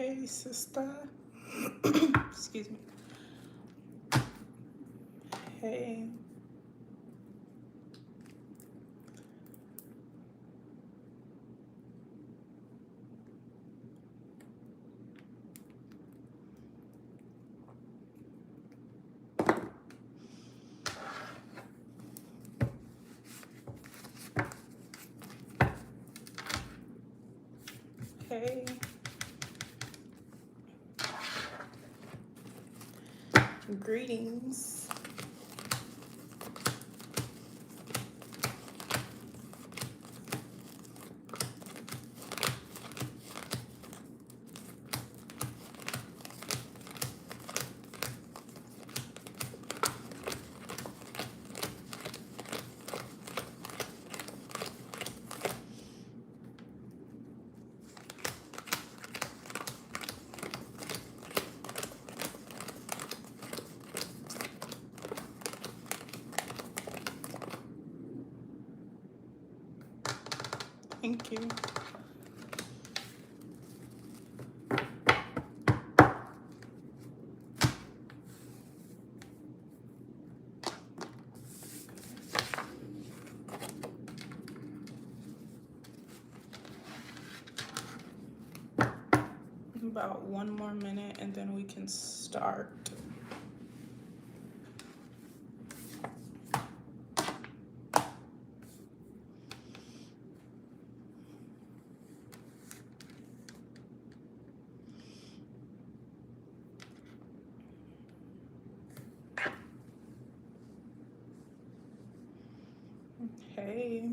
Hey, sister. Excuse me. Hey. Hey. Greetings. 'Thank you. About 1 more minute and then we can start. Hey.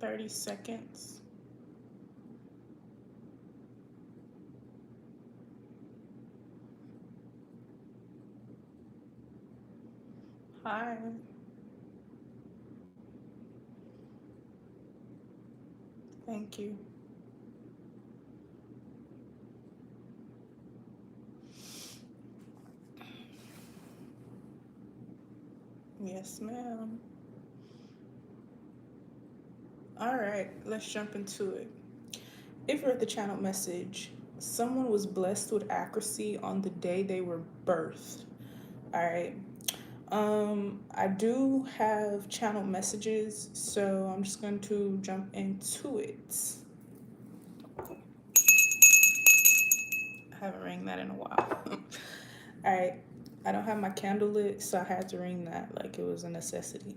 $30. Hi. Thank you. Yes, ma'am. All right, let's jump into it. If you're at the channel message, someone was blessed with accuracy on the day they were birthed. All right. I do have channel messages, so I'm just going to jump into it. I haven't rang that in a while. All right. I don't have my candle lit, so I had to ring that like it was a necessity.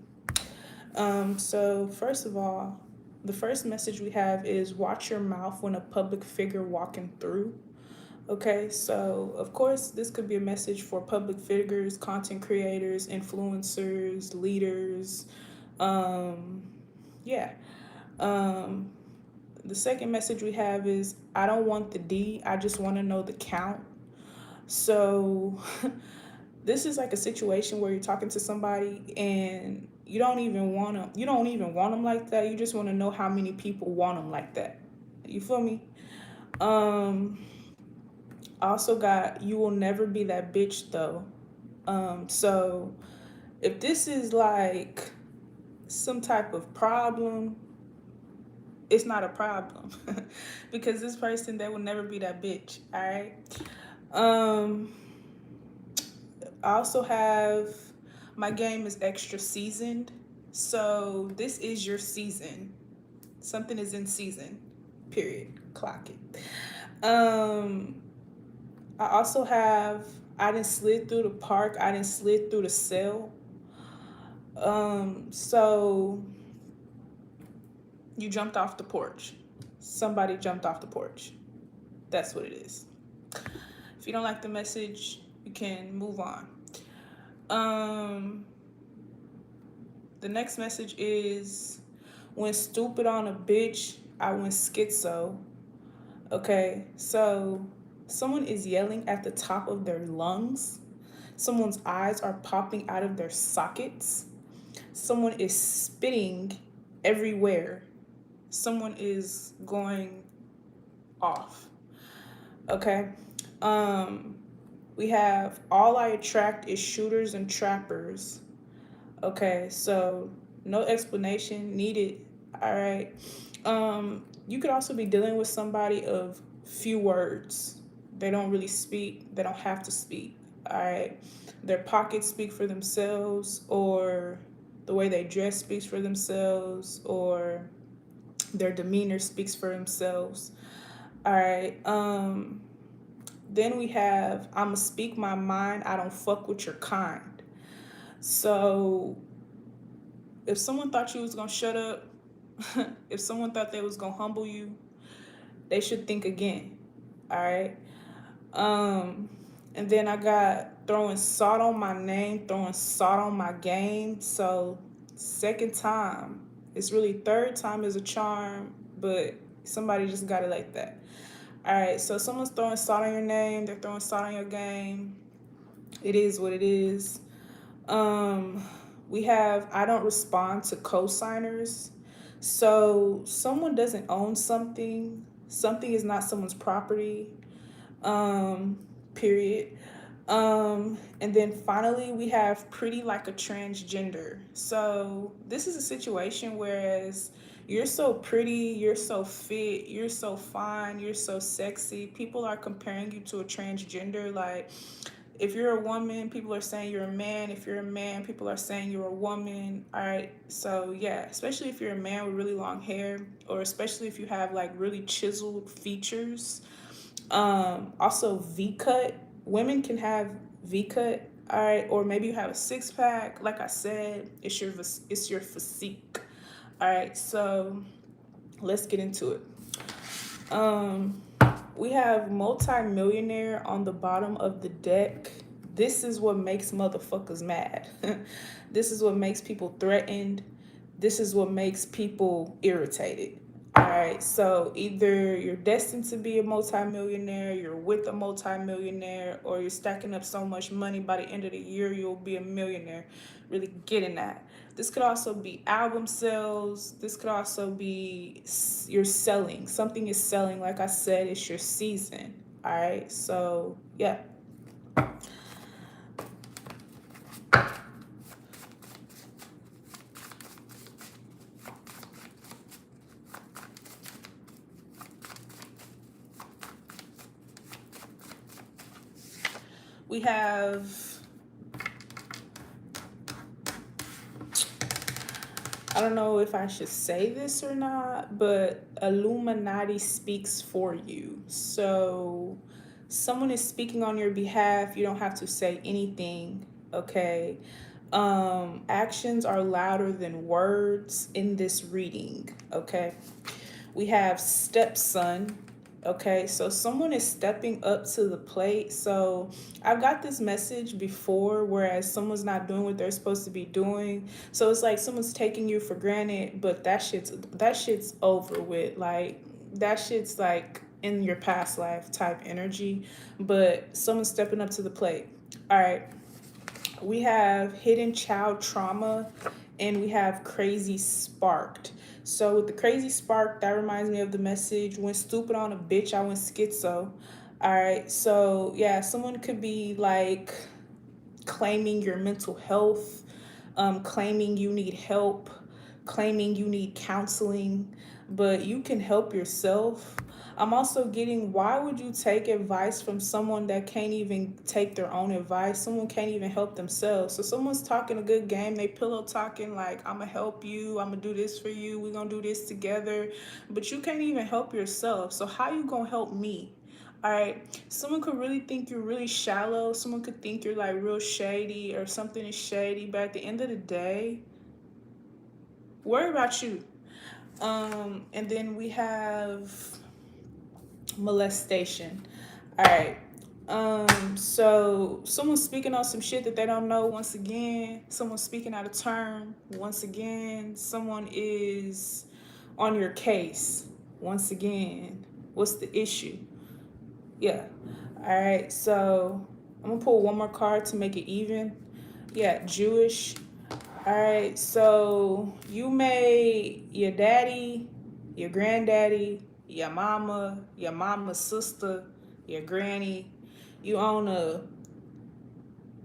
So first of all, the first message we have is watch your mouth when a public figure walking through. Okay, so of course, this could be a message for public figures, content creators, influencers, leaders. Um, yeah. Um, the second message we have is I don't want the D, I just want to know the count. So this is like a situation where you're talking to somebody and you don't even want them like that. You just want to know how many people want them like that. You feel me? Um I also got you will never be that bitch though. So if this is like some type of problem, it's not a problem because this person, they will never be that bitch. All right. Um, I also have my game is extra seasoned. So this is your season. Something is in season. Period. Clock it. I also have I didn't slid through the park. I didn't slid through the cell. So you jumped off the porch. Somebody jumped off the porch. That's what it is. If you don't like the message, you can move on. The next message is when stupid on a bitch, I went schizo. Okay, so someone is yelling at the top of their lungs. Someone's eyes are popping out of their sockets. Someone is spitting everywhere. Someone is going off. Okay. We have all I attract is shooters and trappers. Okay, so no explanation needed. All right. You could also be dealing with somebody of few words. They don't really speak. They don't have to speak. All right. Their pockets speak for themselves, or the way they dress speaks for themselves, or their demeanor speaks for themselves. All right. Then we have I'ma speak my mind. I don't fuck with your kind. So if someone thought you was gonna shut up, if someone thought they was gonna humble you, they should think again. All right. Um, and then I got throwing salt on my name, throwing salt on my game. So second time, it's really third time is a charm, but somebody just got it like that. All right. So someone's throwing salt on your name. They're throwing salt on your game. It is what it is. Um, we have I don't respond to co-signers. So someone doesn't own something. Something is not someone's property. Um, period. And then finally we have pretty like a transgender. So this is a situation whereas you're so pretty, you're so fit, you're so fine, you're so sexy. People are comparing you to a transgender. Like if you're a woman, people are saying you're a man. If you're a man, people are saying you're a woman. All right. So, yeah, especially if you're a man with really long hair, or especially if you have like really chiseled features. Also, V cut. Women can have V cut. All right. Or maybe you have a six pack. Like I said, it's your physique. All right. So, let's get into it. Um, we have multi-millionaire on the bottom of the deck. This is what makes motherfuckers mad. This is what makes people threatened. This is what makes people irritated. All right, so either you're destined to be a multi-millionaire, you're with a multi-millionaire, or you're stacking up so much money by the end of the year you'll be a millionaire. Really getting that. This could also be album sales. This could also be you're selling. Something is selling. Like I said, it's your season. All right. So, yeah. We have I don't know if I should say this or not, but Illuminati speaks for you. So someone is speaking on your behalf. You don't have to say anything, okay? Actions are louder than words in this reading, okay? We have stepson. Okay, so someone is stepping up to the plate. So I've got this message before, whereas someone's not doing what they're supposed to be doing. So it's like someone's taking you for granted, but that shit's over with. Like that shit's like in your past life type energy. But someone's stepping up to the plate. All right. We have hidden child trauma, and we have crazy sparked. So with the crazy spark, that reminds me of the message, when stupid on a bitch, I went schizo. All right. So yeah, someone could be like claiming your mental health, claiming you need help, claiming you need counseling, but you can help yourself. I'm also getting, why would you take advice from someone that can't even take their own advice? Someone can't even help themselves. So someone's talking a good game, they pillow talking like, I'm gonna help you, I'm gonna do this for you, we're gonna do this together, but you can't even help yourself. So how you gonna help me? All right, someone could really think you're really shallow. Someone could think you're like real shady or something is shady. But at the end of the day, worry about you. And then we have molestation. All right. So someone's speaking on some shit that they don't know. Once again, someone's speaking out of turn. Once again, someone is on your case. Once again, what's the issue? Yeah. All right. So I'm gonna pull one more card to make it even. Yeah, Jewish. All right. So you made your daddy, your granddaddy, your mama's sister, your granny. You own a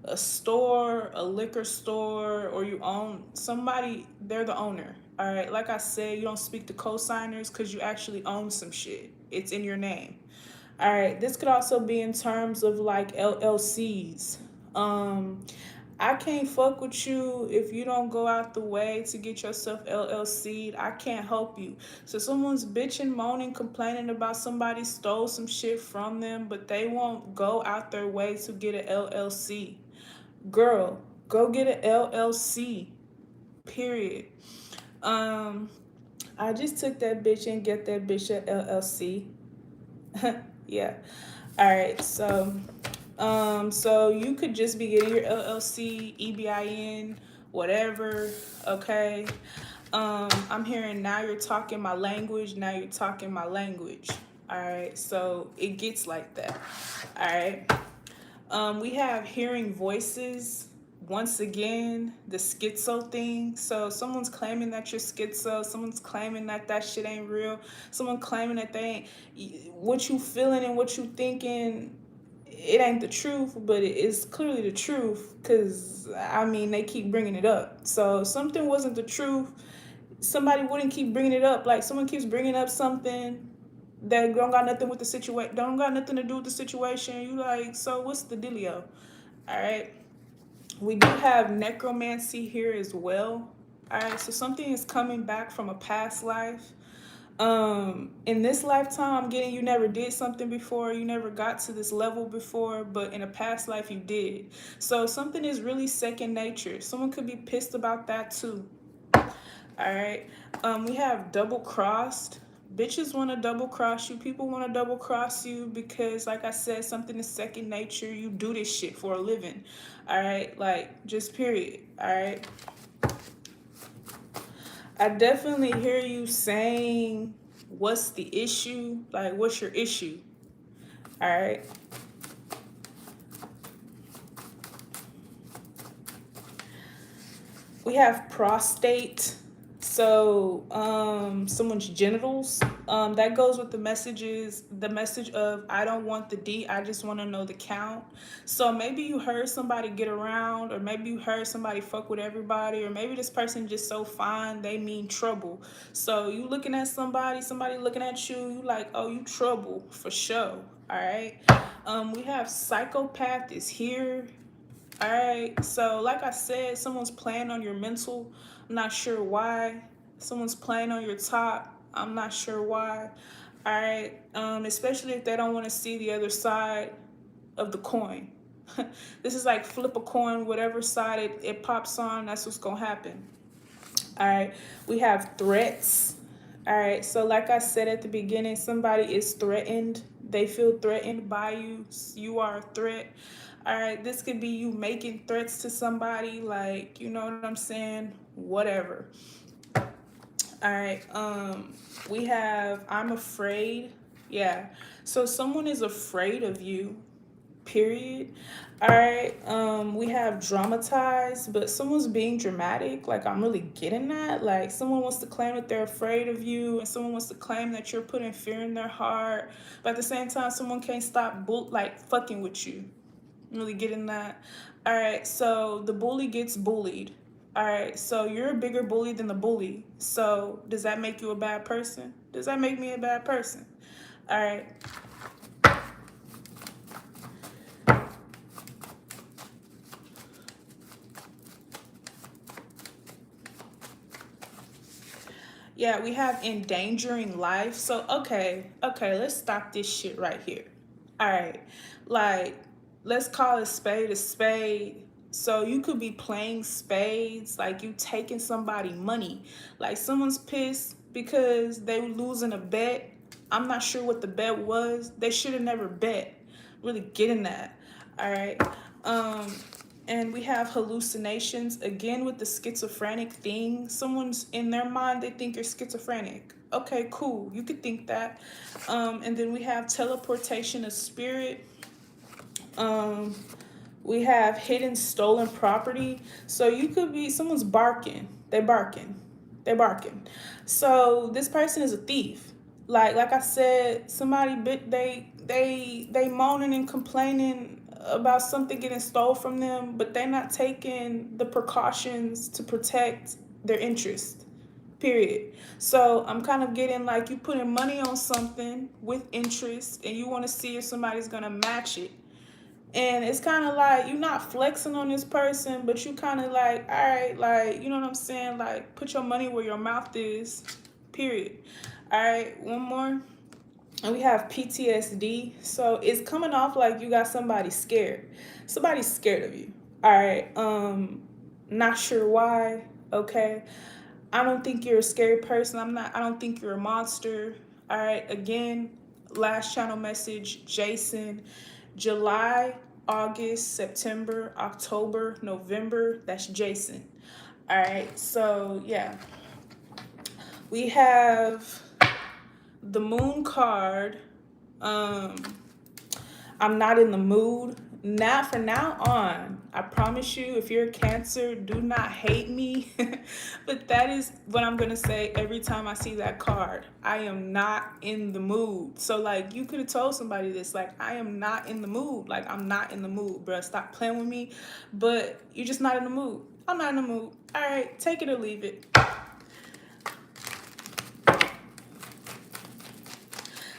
a store, a liquor store, or you own somebody, they're the owner. All right. Like I said, you don't speak to co-signers because you actually own some shit. It's in your name. All right. This could also be in terms of like LLCs. Um, I can't fuck with you if you don't go out the way to get yourself LLC'd. I can't help you. So someone's bitching, moaning, complaining about somebody stole some shit from them, but they won't go out their way to get an LLC. Girl, go get an LLC. Period. Um, I just took that bitch and get that bitch an LLC. Yeah. All right. So you could just be getting your LLC, EBIN, whatever. Okay. I'm hearing now you're talking my language. Now you're talking my language. All right. So it gets like that. All right. We have hearing voices. Once again, the schizo thing. So someone's claiming that you're schizo. Someone's claiming that that shit ain't real. Someone claiming that they ain't what you feeling and what you thinking. It ain't the truth, but it is clearly the truth. Cause I mean, they keep bringing it up. So if something wasn't the truth, somebody wouldn't keep bringing it up. Like someone keeps bringing up something that don't got nothing with the situation, don't got nothing to do with the situation. You like, so what's the dealio? All right. We do have necromancy here as well. All right, so something is coming back from a past life. In this lifetime, I'm getting you never did something before, you never got to this level before, but in a past life you did. So something is really second nature. Someone could be pissed about that too. All right. We have double crossed. Bitches want to double cross you. People want to double cross you because, like I said, something is second nature. You do this shit for a living. All right. Like, just period. All right. I definitely hear you saying, what's the issue? Like, what's your issue? All right. We have prostate. So someone's genitals. That goes with the message of I don't want the D, I just want to know the count. So maybe you heard somebody get around, or maybe you heard somebody fuck with everybody, or maybe this person just so fine they mean trouble. So you looking at somebody looking at you, you like, oh, you trouble for sure. All right. We have psychopath is here. All right. So, like I said, someone's playing on your mental. I'm not sure why. Someone's playing on your top. I'm not sure why. All right. Especially if they don't want to see the other side of the coin. This is like flip a coin, whatever side it pops on, that's what's going to happen. All right. We have threats. All right. So, like I said at the beginning, somebody is threatened. They feel threatened by you. You are a threat. All right. This could be you making threats to somebody, like, you know what I'm saying? Whatever. All right. We have I'm afraid. Yeah. So, someone is afraid of you, period. All right. We have dramatized, but someone's being dramatic. Like, I'm really getting that. Like, someone wants to claim that they're afraid of you, and someone wants to claim that you're putting fear in their heart. But at the same time, someone can't stop like fucking with you. I'm really getting that. All right. So the bully gets bullied. All right. So you're a bigger bully than the bully. So does that make you a bad person? Does that make me a bad person? All right. Yeah, we have endangering life. So, okay, let's stop this shit right here. All right. Like, let's call a spade a spade. So, you could be playing spades, like you taking somebody money. Like, someone's pissed because they were losing a bet. I'm not sure what the bet was. They should have never bet. Really getting that. All right. Um, and we have hallucinations again with the schizophrenic thing. Someone's in their mind, they think you're schizophrenic. Okay, cool, you could think that. And then we have teleportation of spirit. um we have hidden stolen property. So you could be someone's barking, they're barking. So this person is a thief. Like I said, somebody bit they moaning and complaining about something getting stole from them, but they're not taking the precautions to protect their interest. Period. So I'm kind of getting like you putting money on something with interest and you want to see if somebody's gonna match it. And it's kind of like you're not flexing on this person, but you kind of like, all right, like, you know what I'm saying? Like, put your money where your mouth is, period. All right, one more. And we have PTSD. So it's coming off like you got somebody scared. Somebody's scared of you. All right. Not sure why. Okay. I don't think you're a scary person. I don't think you're a monster. All right. Again, last channel message, Jason. July, August, September, October, November. That's Jason. All right. So yeah. We have the moon card. I'm not in the mood. Now, from now on, I promise you, if you're a Cancer, do not hate me. But that is what I'm going to say every time I see that card. I am not in the mood. So, like, you could have told somebody this. Like, I am not in the mood. Like, I'm not in the mood, bro. Stop playing with me. But you're just not in the mood. I'm not in the mood. All right, take it or leave it.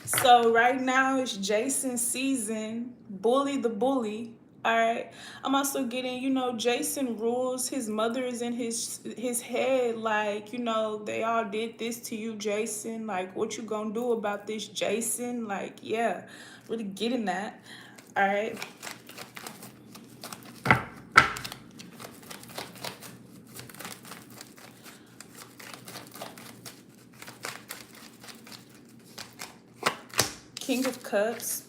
So right now it's Jason season, Bully the Bully. All right. I'm also getting, Jason rules. His mother is in his head. Like, they all did this to you, Jason. Like, what you gonna do about this, Jason? Like, yeah, really getting that. All right. King of Cups.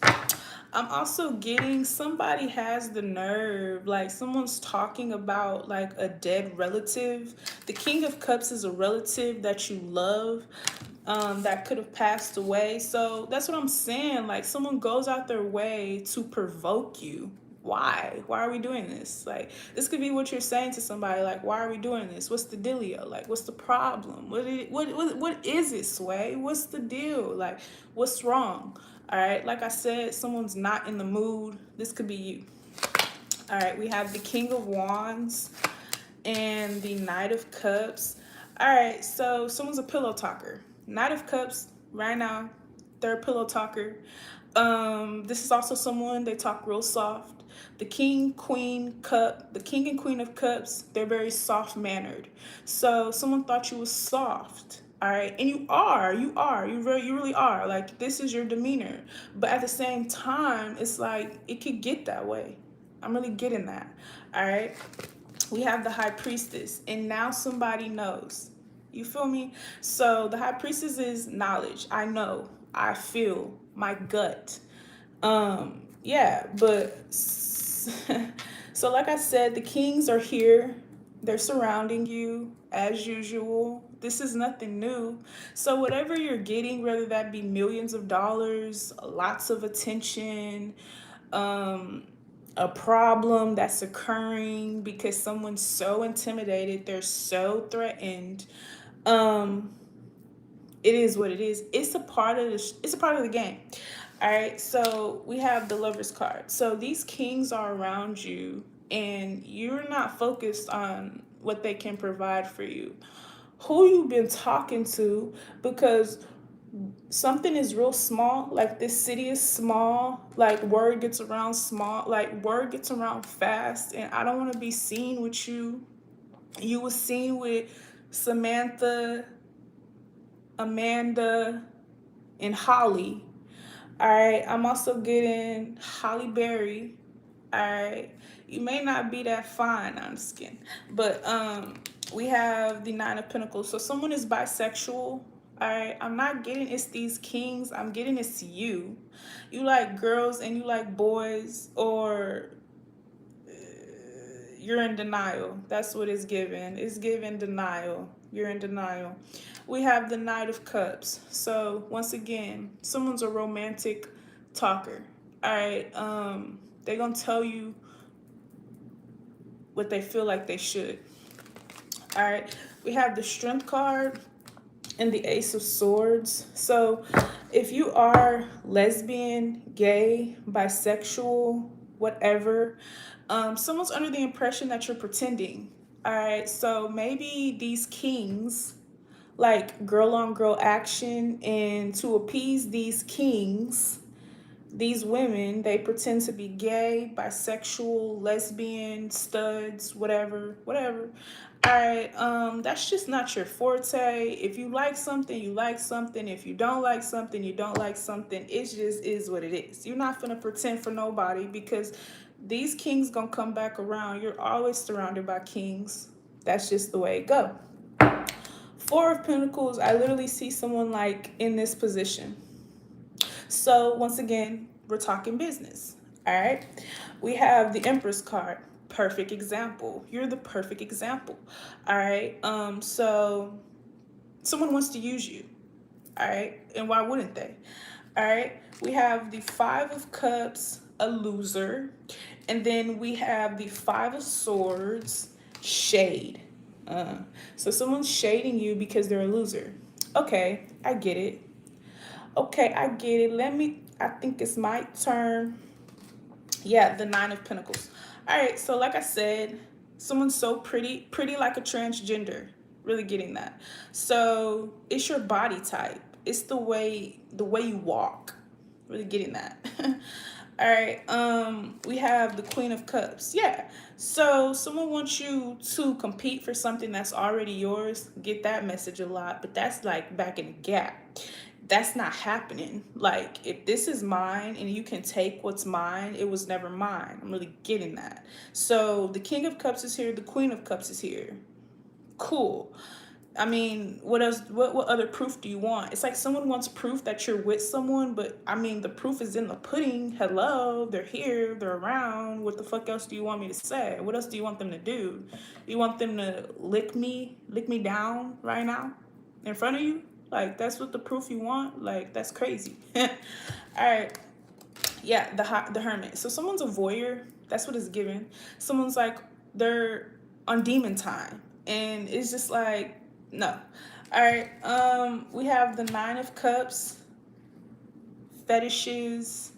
I'm also getting somebody has the nerve, like someone's talking about like a dead relative. The King of Cups is a relative that you love, that could have passed away. So that's what I'm saying. Like someone goes out their way to provoke you. Why? Why are we doing this? Like this could be what you're saying to somebody. Like, why are we doing this? What's the dealio? Like, what's the problem? What is it, Sway? What's the deal? Like, what's wrong? All right, like I said, someone's not in the mood. This could be you. All right, we have the King of Wands and the Knight of Cups. All right, so someone's a pillow talker. Knight of Cups, right now, they're a pillow talker. This is also someone, they talk real soft. The King, Queen, Cup, the King and Queen of Cups, they're very soft-mannered. So someone thought you was soft. All right, and you really are. Like this is your demeanor, but at the same time, it's like it could get that way. I'm really getting that. All right, we have the High Priestess, and now somebody knows. You feel me? So the High Priestess is knowledge. I know, I feel, my gut. Yeah, but so like I said, the kings are here. They're surrounding you as usual. This is nothing new. So whatever you're getting, whether that be millions of dollars, lots of attention, a problem that's occurring because someone's so intimidated, they're so threatened. It is what it is. It's a part of the game. All right, so we have the Lover's card. So these kings are around you and you're not focused on what they can provide for you. Who you've been talking to, because something is real small, like this city is small, like word gets around small, like word gets around fast, and I don't want to be seen with you. You was seen with Samantha, Amanda, and Holly. All right, I'm also getting Holly Berry. All right, you may not be that fine on the skin, but we have the Nine of Pentacles. So someone is bisexual. All right, I'm not getting it's these kings. I'm getting it's you. You like girls and you like boys, or you're in denial. That's what it's given. It's given denial. You're in denial. We have the Knight of Cups. So once again, someone's a romantic talker. All right. They're gonna tell you what they feel like they should. All right. We have the Strength card and the Ace of Swords. So if you are lesbian, gay, bisexual, whatever. Someone's under the impression that you're pretending. All right, so maybe these kings like girl on girl action, and to appease these kings, these women, they pretend to be gay, bisexual, lesbian, studs, whatever, whatever. All right, that's just not your forte. If you like something, you like something. If you don't like something, you don't like something. It just is what it is. You're not gonna pretend for nobody because these kings gonna come back around. You're always surrounded by kings. That's just the way it go. Four of Pentacles, I literally see someone like in this position. So once again, we're talking business. All right. We have the Empress card. Perfect example. You're the perfect example. All right. So someone wants to use you. All right. And why wouldn't they? All right. We have the Five of Cups, a loser. And then we have the Five of Swords, shade. So someone's shading you because they're a loser. Okay, I get it. Okay, I get it. I think it's my turn. Yeah, the Nine of Pentacles. All right, so like I said, someone's so pretty like a transgender. Really getting that. So it's your body type. It's the way you walk. Really getting that. All right, we have the Queen of Cups. Yeah, so someone wants you to compete for something that's already yours. Get that message a lot, but that's like back in the gap. That's not happening. Like, if this is mine and you can take what's mine, it was never mine. I'm really getting that. So the King of Cups is here, the Queen of Cups is here. Cool. I mean, what else? What other proof do you want? It's like someone wants proof that you're with someone, but I mean, the proof is in the pudding. Hello, they're here, they're around. What the fuck else do you want me to say? What else do you want them to do? You want them to lick me down right now, in front of you? Like, that's what the proof you want? Like, that's crazy. All right, yeah, the Hermit. So someone's a voyeur. That's what it's given. Someone's like, they're on demon time, and it's just like, no. All right, we have the Nine of Cups, fetishes.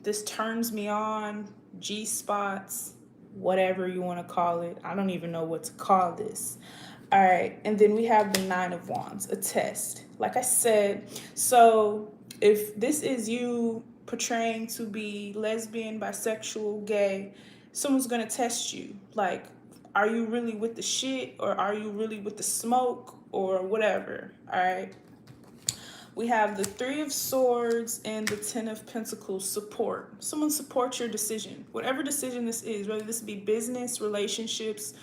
This turns me on, G spots, whatever you want to call it. I don't even know what to call this. All right, and then we have the Nine of Wands, a test. Like I said, so if this is you portraying to be lesbian, bisexual, gay, someone's gonna test you. Like, are you really with the shit, or are you really with the smoke, or whatever? All right. We have the Three of Swords and the Ten of Pentacles, support. Someone supports your decision. Whatever decision this is, whether this be business, relationships,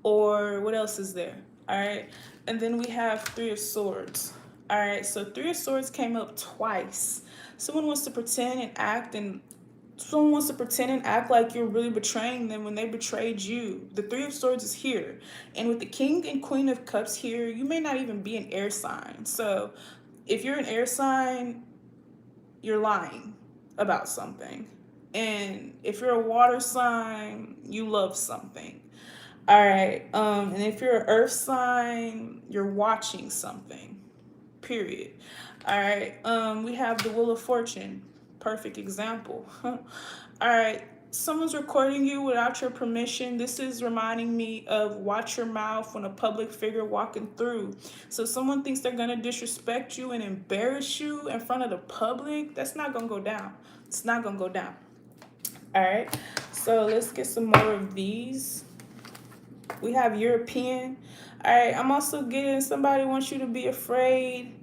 or what else is there? All right. And then we have Three of Swords. All right. So Three of Swords came up twice. Someone wants to pretend and act like you're really betraying them when they betrayed you. The Three of Swords is here. And with the King and Queen of Cups here, you may not even be an air sign. So if you're an air sign, you're lying about something. And if you're a water sign, you love something. All right. And if you're an earth sign, you're watching something. Period. All right. We have the Wheel of Fortune. Perfect example. All right. Someone's recording you without your permission. This is reminding me of watch your mouth when a public figure walking through. So someone thinks they're going to disrespect you and embarrass you in front of the public. That's not going to go down. It's not going to go down. All right. So let's get some more of these. We have European. All right. I'm also getting somebody wants you to be afraid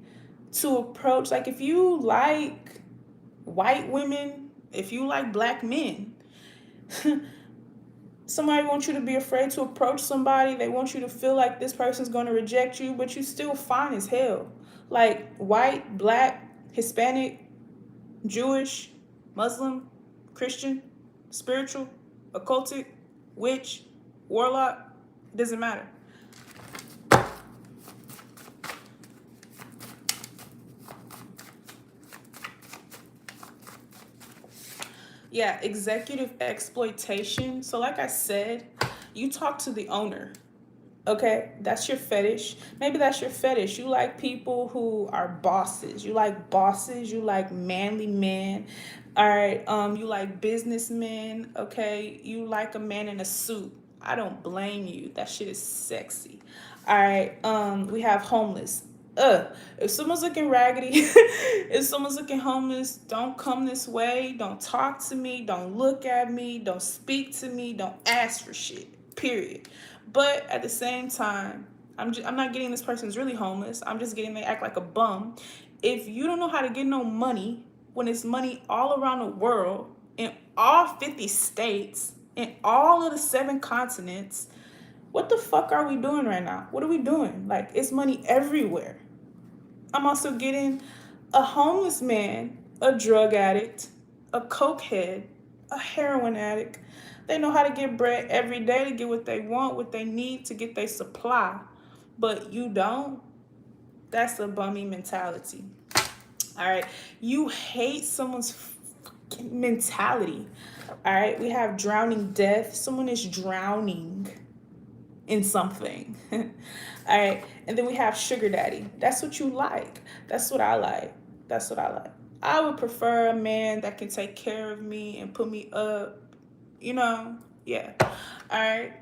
to approach. Like, if you like white women, if you like black men, somebody wants you to be afraid to approach somebody. They want you to feel like this person's going to reject you, but you still fine as hell. Like, white, black, Hispanic, Jewish, Muslim, Christian, spiritual, occultic, witch, warlock, doesn't matter. Yeah, executive exploitation. So like I said, you talk to the owner. Okay, that's your fetish. Maybe that's your fetish. You like people who are bosses. You like bosses. You like manly men. All right. You like businessmen. Okay. You like a man in a suit. I don't blame you. That shit is sexy. All right. We have homeless. If someone's looking raggedy, if someone's looking homeless, don't come this way. Don't talk to me. Don't look at me. Don't speak to me. Don't ask for shit. Period. But at the same time, I'm not getting this person's really homeless. I'm just getting they act like a bum. If you don't know how to get no money when it's money all around the world in all 50 states in all of the 7 continents, what the fuck are we doing right now? What are we doing? Like, it's money everywhere. I'm also getting a homeless man, a drug addict, a cokehead, a heroin addict. They know how to get bread every day to get what they want, what they need to get their supply. But you don't. That's a bummy mentality. All right. You hate someone's fucking mentality. All right. We have drowning death. Someone is drowning in something. All right. And then we have sugar daddy. That's what you like. That's what I like. That's what I like. I would prefer a man that can take care of me and put me up, you know? Yeah. All right.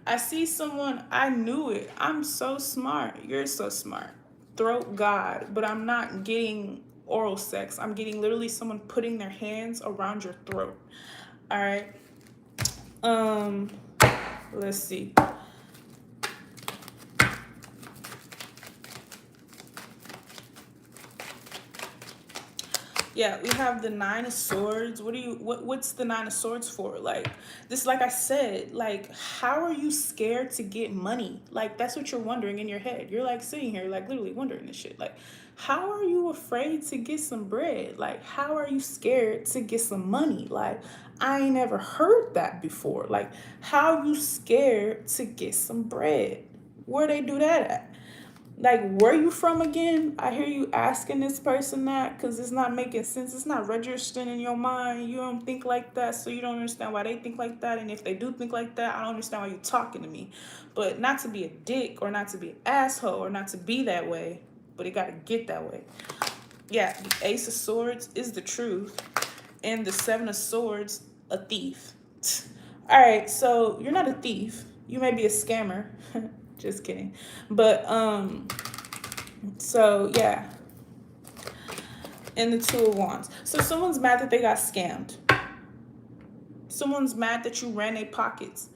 I see someone, I knew it. I'm so smart. You're so smart. Throat God. But I'm not getting oral sex. I'm getting literally someone putting their hands around your throat. All right. Let's see. Yeah, we have the 9 of Swords. What's the 9 of Swords for? Like this, like I said, like how are you scared to get money? Like that's what you're wondering in your head. You're like sitting here, like literally wondering this shit. Like, how are you afraid to get some bread? Like, how are you scared to get some money? Like, I ain't never heard that before. Like, how you scared to get some bread? Where they do that at? Like, where you from again? I hear you asking this person that because it's not making sense. It's not registering in your mind. You don't think like that, so you don't understand why they think like that. And if they do think like that, I don't understand why you're talking to me. But not to be a dick or not to be an asshole or not to be that way, but it got to get that way. Yeah, the Ace of Swords is the truth, and the 7 of Swords, a thief. All right, so you're not a thief. You may be a scammer. Just kidding. But so yeah. And the 2 of Wands. So someone's mad that they got scammed. Someone's mad that you ran their pockets.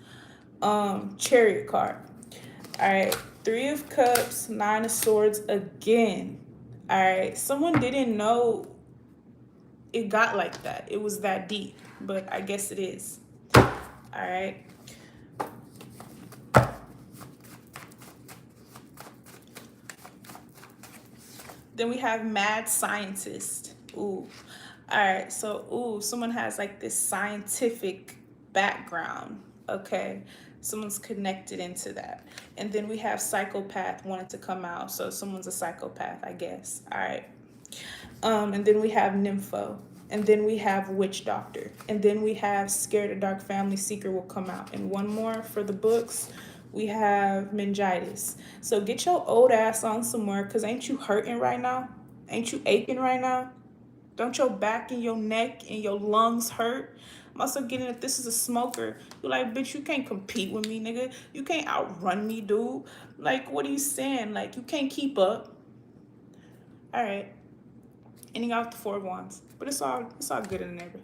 Chariot card. All right. 3 of Cups, 9 of Swords again. All right. Someone didn't know it got like that. It was that deep. But I guess it is. All right. Then we have Mad Scientist. Ooh. All right. So, someone has like this scientific background. Okay. Someone's connected into that. And then we have Psychopath wanted to come out. So, someone's a psychopath, I guess. All right. And then we have Nympho. And then we have Witch Doctor. And then we have Scared of Dark Family Seeker will come out. And one more for the books. We have meningitis. So get your old ass on somewhere, because ain't you hurting right now? Ain't you aching right now? Don't your back and your neck and your lungs hurt? I'm also getting if this is a smoker. You're like, bitch, you can't compete with me, nigga. You can't outrun me, dude. Like, what are you saying? Like, you can't keep up. All right. Ending out the 4 of Wands. But it's all good in the neighborhood.